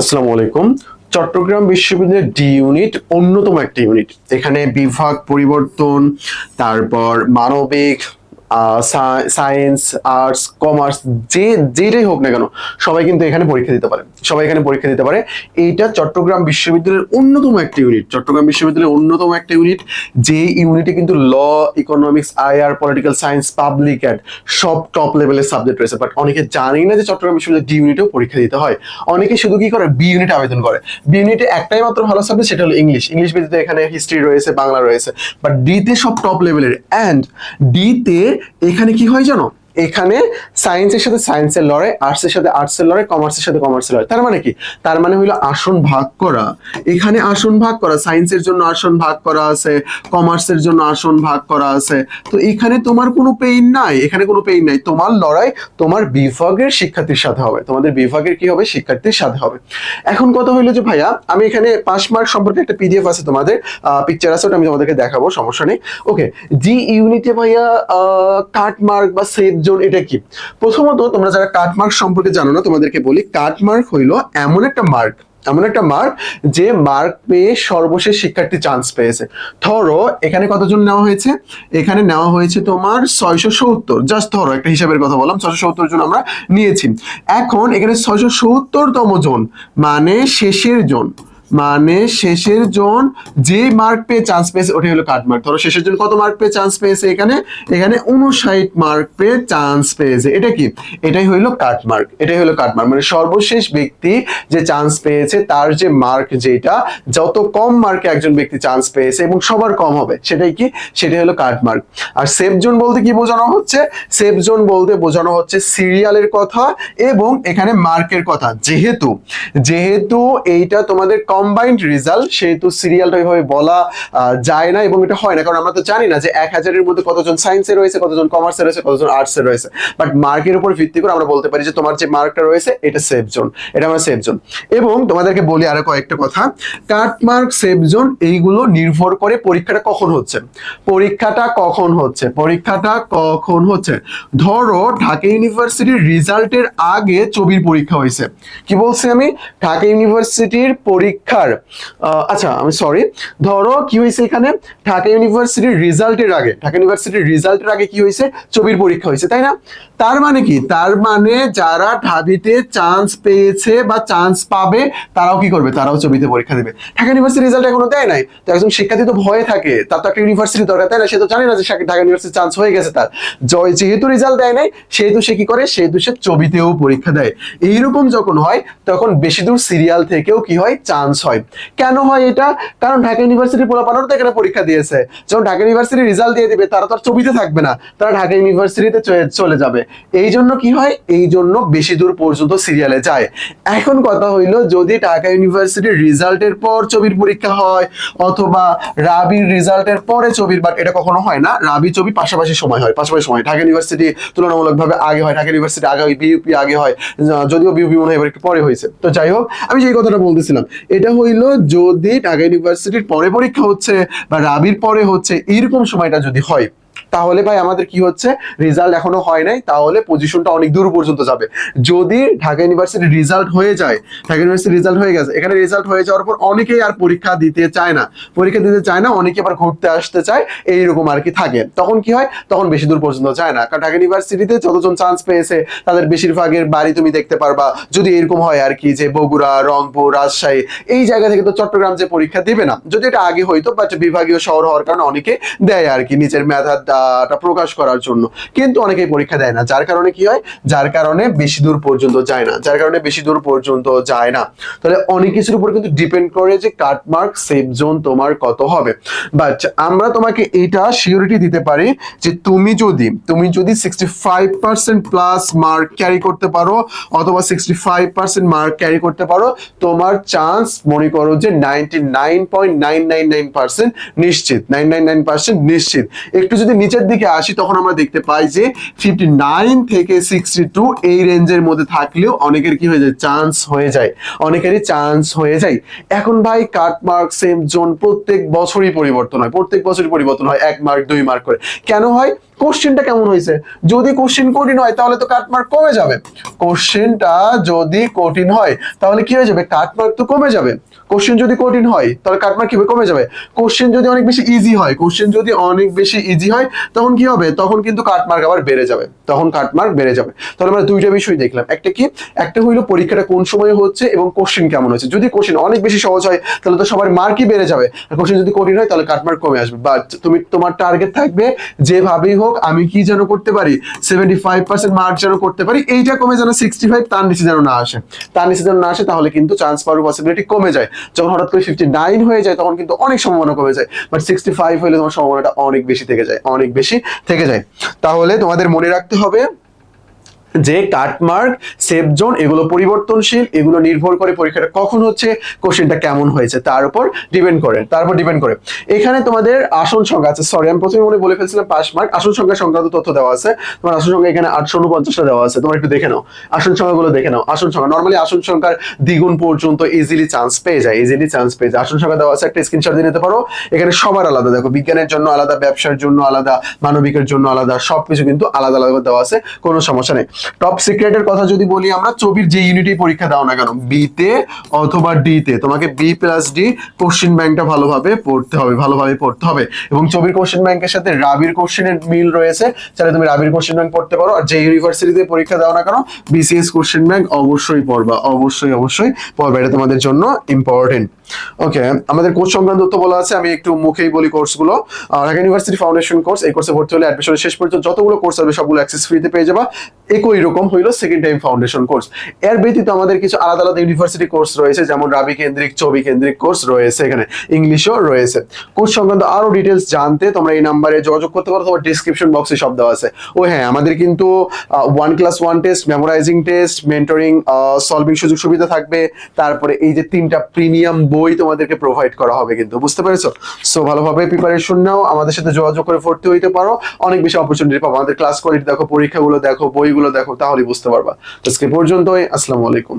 আসসালামু আলাইকুম। চট্টগ্রাম বিশ্ববিদ্যালয়ের ডি ইউনিট অন্যতম একটা ইউনিট। এখানে বিভাগ পরিবর্তন, তারপর মানবিক, সায়েন্স, আর্টস, কমার্স, যেটাই হোক না কেন সবাই কিন্তু এখানে পরীক্ষা দিতে পারে। সবাই এখানে পরীক্ষা দিতে পারে। এইটা চট্টগ্রাম বিশ্ববিদ্যালয়ের অন্যতম একটা ইউনিট। চট্টগ্রাম বিশ্ববিদ্যালয়ের অন্যতম একটা ইউনিট, যে ইউনিটে কিন্তু law, economics, IR, political science, public ad সব টপ লেভেলের সাবজেক্ট রয়েছে। বাট অনেকে জানেই না যে চট্টগ্রাম বিশ্ববিদ্যালয়ের ডি ইউনিটেও পরীক্ষা দিতে হয়। অনেকে শুধু কি করে, বি ইউনিটে আবেদন করে। বি ইউনিটে একটাই মাত্র ভালো সাবজেক্ট, সেটা হলো ইংলিশ। ইংলিশ ব্যতীত এখানে হিস্ট্রি রয়েছে, বাংলা রয়েছে। বাট ডিতে সব টপ লেভেলের। অ্যান্ড ডিতে এখানে কি হয় জানো, এখানে সায়েন্সের সাথে সায়েন্সের লড়াই, আর্টসের সাথে আর্টসের লড়াই, কমার্সের সাথে কমার্সের লড়াই। তার মানে কি? তার মানে হইলো আসন ভাগ করা। এখানে আসন ভাগ করা, সায়েন্সের জন্য আসন ভাগ করা আছে, কমার্সের জন্য আসন ভাগ করা আছে। তো এখানে তোমার কোনো পেইন নাই, এখানে কোনো পেইন নাই। তোমার লড়াই তোমার বিভাগের শিক্ষার্থীর সাথে হবে, তোমাদের বিভাগের কি হবে, শিক্ষার্থীর সাথে হবে। এখন কথা হইলো যে ভাইয়া, আমি এখানে পাস মার্ক সম্পর্কে একটা পিডিএফ আছে, তোমাদের পিকচার আছে, ওটা আমি তোমাদেরকে দেখাবো, সমস্যা নেই। ওকে, জি ইউনিটে ভাইয়া কাট মার্ক বা সেভ জোন এটা কি? প্রথমত তোমরা যারা কাট মার্ক সম্পর্কে জানো না, তোমাদেরকে বলি, কাট মার্ক হইলো এমন একটা মার্ক, যে মার্ক পেয়ে সর্বশেষ শিক্ষার্থী চান্স পেয়েছে। ধরো এখানে কতজন নেওয়া হয়েছে, এখানে নেওয়া হয়েছে তোমার 670। জাস্ট ধরো একটা হিসাবের কথা বললাম, 670 জন আমরা নিয়েছি। এখন এখানে 670তম জন মানে শেষের জন, যে মার্ক পেয়ে চান্স পেয়েছে ওটাই হলো কাট মার্ক। ধরো শেষের জন কত মার্ক পেয়ে চান্স পেয়েছে, এখানে 59 মার্ক পেয়ে চান্স পেয়েছে। এটা কি? এটাই হইলো কাট মার্ক, মানে সর্বশেষ ব্যক্তি যে চান্স পেয়েছে তার যে মার্ক, যেটা যত কম মার্কে একজন ব্যক্তি চান্স পেয়েছে এবং সবার কম হবে, সেটাই হলো কাট মার্ক। আর সেফ জোন বলতে কি বোঝানো হচ্ছে? সেফ জোন বলতে বোঝানো হচ্ছে সিরিয়ালের কথা এবং এখানে মার্কের কথা। যেহেতু এইটা তোমাদের কম্বাইন্ড রেজাল্ট, সেহেতু সিরিয়ালটা ওইভাবে বলা যায় না এবং এটা হয় না, কারণ আমরা তো জানি না যে 1000-এর মধ্যে কতজন সায়েন্সে রয়েছে, কতজন কমার্সে রয়েছে, কতজন আর্টসে রয়েছে। বাট মার্কের উপর ভিত্তি করে আমরা বলতে পারি যে তোমার যে মার্কটা রয়েছে এটা সেফ জোন, এটা আমার সেফ জোন। এবং তোমাদেরকে বলি আরো কয়েকটা কথা, কাট মার্ক, সেফ জোন এইগুলো নির্ভর করে পরীক্ষাটা কখন হচ্ছে। ধরো ঢাকা ইউনিভার্সিটির রেজাল্টের আগে চবির পরীক্ষা হয়েছে। কি বলছি আমি? ঢাকা ইউনিভার্সিটির পরীক্ষার আচ্ছা আমি সরি, ধরো কি হয়েছে, এখানে ঢাকা ইউনিভার্সিটির রেজাল্টের আগে কি হয়েছে, চবির পরীক্ষা হয়েছে, তাই না? তার মানে কি? তার মানে যারা ঢাবিতে চান্স পেয়েছে বা চান্স পাবে তারাও কি করবে, তারাও চবিতে পরীক্ষা দেবে। ঢাকা ইউনিভার্সিটি রেজাল্ট এখনো দেয় নাই, তো একজন শিক্ষার্থী তো ভয়ে থাকে, তার তো একটা ইউনিভার্সিটি দরকার, তাই না? সে তো জানে না যে ঢাকা ইউনিভার্সিটি চান্স হয়ে গেছে তার। যেহেতু রেজাল্ট দেয় নাই, সেহেতু সে কি করে, সে চবিতেও পরীক্ষা দেয়। এইরকম যখন হয় তখন বেশি দূর সিরিয়াল থেকেও কি হয়, চান্স হয়। কেন হয় এটা? কারণ ঢাকা ইউনিভার্সিটির পোলাপানরা তো এখানে পরীক্ষা দিয়েছে, যখন ঢাকা ইউনিভার্সিটি রেজাল্ট দিয়ে দিবে তারা তো আর চবিতে থাকবে না, তারা ঢাকা ইউনিভার্সিটিতে চলে যাবে। এই জন্য কি হয়, এই জন্য বেশি দূর পর্যন্ত সিরিয়ালে যায়। এখন কথা হইলো, যদি ঢাকা ইউনিভার্সিটির রেজাল্টের পর চবির পরীক্ষা হয় অথবা রাবির রেজাল্টের পরে চবির, বাট এটা কখনো হয় না। রাবি চবি পাশাপাশি সময় হয়, ঢাকা ইউনিভার্সিটি তুলনামূলকভাবে আগে হয়, ঢাকা ইউনিভার্সিটি আগে হয়, বিইউপি আগে হয়, যদিও বিইউপি মনে হয় এবার একটু পরে হয়েছে। তো যাই হোক, আমি যে কথাটা বলতেছিলাম, এটা হইলো যদি ঢাকা ইউনিভার্সিটির পরে পরীক্ষা হচ্ছে বা রাবির পরে হচ্ছে, এইরকম সময়টা যদি হয়, তাহলে ভাই আমাদের কি হচ্ছে, রেজাল্ট এখনো হয় নাই, তাহলে পজিশনটা অনেক দূর পর্যন্ত যাবে। যদি ঢাকা ইউনিভার্সিটির রেজাল্ট হয়ে যায়, ঢাকা ইউনিভার্সিটির রেজাল্ট হয়ে গেছে, এখানে রেজাল্ট হয়ে যাওয়ার পর অনেকেই আর পরীক্ষা দিতে চায় না, অনেকে আবার ঘুরতে আসতে চায়, এইরকম আর কি থাকে। তখন কি হয়, তখন বেশি দূর পর্যন্ত যায় না, কারণ ঢাকা ইউনিভার্সিটিতে যতজন চান্স পেয়েছে তাদের বেশিরভাগের বাড়ি তুমি দেখতে পারবা, যদি এরকম হয় আর কি, যে বগুড়া, রংপুর, রাজশাহী এই জায়গা থেকে তো চট্টগ্রাম যে পরীক্ষা দিবে না। যদি এটা আগে হইতো, বাট বিভাগীয় শহর হওয়ার কারণে অনেকে দেয় আর কি, নিজের মেধা প্রকাশ করার জন্য, কিন্তু অনেকেই পরীক্ষা দেয় না, যার কারণে কি হয়, যার কারণে বেশি দূর পর্যন্ত যায় না। তাহলে অনেক কিছুর উপর কিন্তু ডিপেন্ড করে যে কাট মার্ক, সেফ জোন তোমার কত হবে। বাট আমরা তোমাকে এটা সিওরিটি দিতে পারি যে তুমি যদি 65% প্লাস মার্ক ক্যারি করতে পারো অথবা 65% মার্ক ক্যারি করতে পারো, তোমার চান্স মনে করো যে 99.999% নিশ্চিত, 999% নিশ্চিত। একটু যদি নিচের দিকে আসি, তখন আমরা দেখতে পাই যে 59 থেকে 62 এই রেঞ্জের মধ্যে থাকলেও অনেকের কি হয়ে যায়, অনেকেরই চান্স হয়ে যায়। এখন ভাই কাট মার্ক, সেফ জোন প্রত্যেক বছরই পরিবর্তন হয়, 1 মার্ক 2 মার্ক করে। কেন হয়? কোশ্চেনটা কেমন হয়েছে। যদি কোশ্চেন কঠিন হয় তাহলে তো কাটমার্ক কমে যাবে, কোশ্চেনটা যদি কঠিন হয় তাহলে কি হয়ে যাবে, কাটমার্ক তো কমে যাবে। কোশ্চেন যদি কঠিন হয় তাহলে কাটমার্ক কিভাবে কমে যাবে, কোশ্চেন যদি অনেক বেশি ইজি হয়, কোশ্চেন যদি অনেক বেশি ইজি হয় তখন কি হবে, তখন কিন্তু কাটমার্ক আবার বেড়ে যাবে, তখন কাটমার্ক বেড়ে যাবে। তাহলে আমরা দুইটা বিষয় দেখলাম, একটা কি, একটা হইলো পরীক্ষাটা কোন সময় হচ্ছে এবং কোশ্চেন কেমন হচ্ছে। যদি কোশ্চেন অনেক বেশি সহজ হয় তাহলে তো সবার মার্কই বেড়ে যাবে, আর কোশ্চেন যদি কঠিন হয় তাহলে কাটমার্ক কমে আসবে। বাট তুমি তোমার টার্গেট থাকবে যেভাবেই হোক আমি কি যেন করতে পারি, 75% মার্ক যেন করতে পারি, এইটা কমে যেন 65 তার নিচে যেন না আসে, তার নিচে যেন না আসে, তাহলে কিন্তু চান্স পাওয়ার পসিবিলিটি কমে যায়। যখন হঠাৎ করে 59 হয়ে যায় তখন কিন্তু অনেক সম্ভাবনা কমে যায়, বাট 65 হলে তোমার সম্ভাবনাটা অনেক বেশি থেকে যায়, অনেক বেশি থেকে যায়। তাহলে তোমাদের মনে রাখতে হবে যে কাটমার্ক, সেফ জোন এগুলো পরিবর্তনশীল, এগুলো নির্ভর করে পরীক্ষাটা কখন হচ্ছে, কোশ্চেনটা কেমন হয়েছে তার উপর ডিপেন্ড করে, এখানে তোমাদের আসন সংখ্যা আছে, সরি আমি প্রথমে বলে ফেলছিলাম পাস মার্ক, আসন সংখ্যা সংক্রান্ত তথ্য দেওয়া আছে। তোমার আসন সংখ্যা এখানে 849টা দেওয়া আছে, তোমরা একটু দেখে নাও আসন সংখ্যাগুলো দেখে নাও। আসন সংখ্যা নরমালি আসন সংখ্যার দ্বিগুণ পর্যন্ত ইজিলি চান্স পেয়ে যায়, আসন সংখ্যা দেওয়া আছে, একটা স্ক্রিনশট দিয়ে নিতে পারো। এখানে সবার আলাদা, দেখো বিজ্ঞানের জন্য আলাদা, ব্যবসার জন্য আলাদা, মানবিকের জন্য আলাদা, সবকিছু কিন্তু আলাদা আলাদা দেওয়া আছে, কোনো সমস্যা নেই। টপ সিক্রেটের কথা যদি বলি আমরা, চবির যে ইউনিটে পরীক্ষা দাও না কেন, বি তে অথবা ডি তে, তোমাকে বি প্লাস ডি কোশ্চেন ব্যাংকটা ভালোভাবে পড়তে হবে, এবং চবির কোশ্চেন ব্যাংকের সাথে রাবির কোশ্চেনের মিল রয়েছে, তাহলে তুমি রাবির কোশ্চেন ব্যাংক পড়তে পারো। আর যে ইউনিভার্সিটিতে পরীক্ষা দাও না কেন, বিসিএস কোশ্চেন ব্যাংক অবশ্যই পড়বা, অবশ্যই পড়বা, এটা তোমাদের জন্য ইম্পর্টেন্ট। ওকে, আমাদের কোর্স সংক্রান্ত তথ্য বলা আছে, আমি একটু মুখেই বলি কোর্সগুলো। ঢাকা ইউনিভার্সিটি ফাউন্ডেশন কোর্স, এই কোর্সে ভর্তি হলে অ্যাডমিশনের শেষ পর্যন্ত যতগুলো কোর্স হবে সবগুলো অ্যাক্সেস ফ্রিতে পেয়ে যাবা। একই রকম হইলো সেকেন্ড টাইম ফাউন্ডেশন কোর্স। এর ব্যতীত আমাদের কিছু আলাদা আলাদা ইউনিভার্সিটি কোর্স রয়েছে, যেমন রাবি কেন্দ্রিক, চবি কেন্দ্রিক কোর্স রয়েছে, এখানে ইংলিশও রয়েছে। কোর্স সংক্রান্ত আরো ডিটেলস জানতে তোমরা এই নাম্বারে যোগাযোগ করতে পারো, তোমার ডেসক্রিপশন বক্সে সব দেওয়া আছে। ও হ্যাঁ, আমাদের কিন্তু 1+1 test, memorising test, mentoring, solving সুযোগ সুবিধা থাকবে। তারপরে এই যে 3টা প্রিমিয়াম বই তোমাদেরকে প্রোভাইড করা হবে, কিন্তু বুঝতে পেরেছো? সো ভালোভাবে প্রিপারেশন নাও, আমাদের সাথে যোগাযোগ করে ভর্তি হইতে পারো, অনেক বেশি অপরচুনিটি পাবো। আমাদের ক্লাস কোয়ালিটি দেখো, পরীক্ষাগুলো দেখো, বইগুলো দেখো, তাহলেই বুঝতে পারবা। আজকে পর্যন্তই, আসসালামু আলাইকুম।